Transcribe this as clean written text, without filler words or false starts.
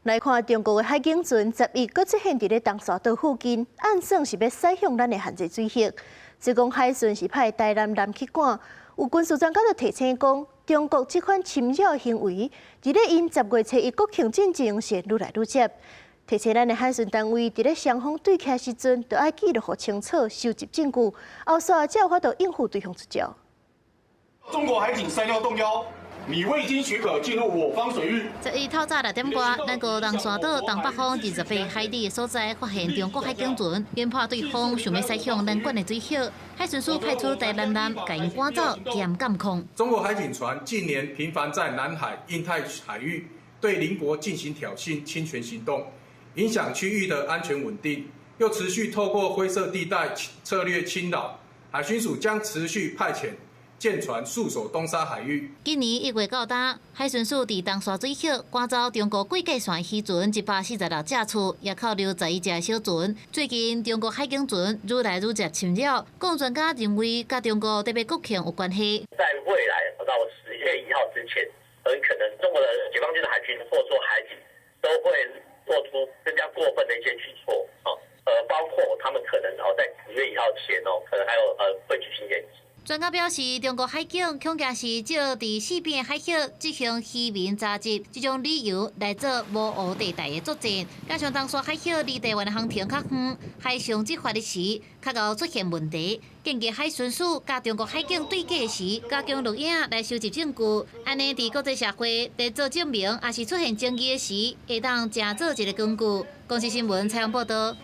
来看中国的海警船11搁出现伫咧东沙岛附近，按算是要驶向咱的限制水域。只讲海巡是派台南南去赶，有军事专家就提醒讲，中国这款侵扰行为，伫咧因10月初一国庆进前是愈来愈接。提醒咱的海巡单位，伫咧双方对峙时阵，就要记录好清楚，收集证据，后续才有法度应付对方出招。中国海警31动幺。 你未经许可进入我方水域。11透早6点多，咱高东沙岛东北方28海里的所在，发现中国海警船研判对方想要驶向咱管的水域，海巡署派出台南舰将因赶走，兼监控。中国海警船近年频繁在南海、印太海域对邻国进行挑衅、侵权行动，影响区域的安全稳定，又持续透过灰色地带策略侵扰。海巡署将持续派遣 舰船戍守东沙海域。今年1月到达，海巡署伫东沙水域赶走中国贵界船渔船146只厝，也扣留11只小船。最近中国海警船愈来愈接侵扰，共专家认为，甲中国特别国庆有关系。在未来到10月1号之前，很可能中国的解放军的海军或者说海警都会做出更加过分的一些举措，包括他们可能在10月1号前可能还有会举行演习。 专家表示，中国海警恐惊是借伫四边海峡进行渔民杂集，这种理由来做无湖地带的作战。加上东沙海峡离台湾的航程较远，海上执法的时较易出现问题。建议海巡署甲中国海警对峙时，加强录影来收集证据，安尼伫国际社会在做证明，也是出现争议的时，会当正做一个根据。公司新闻采访报道。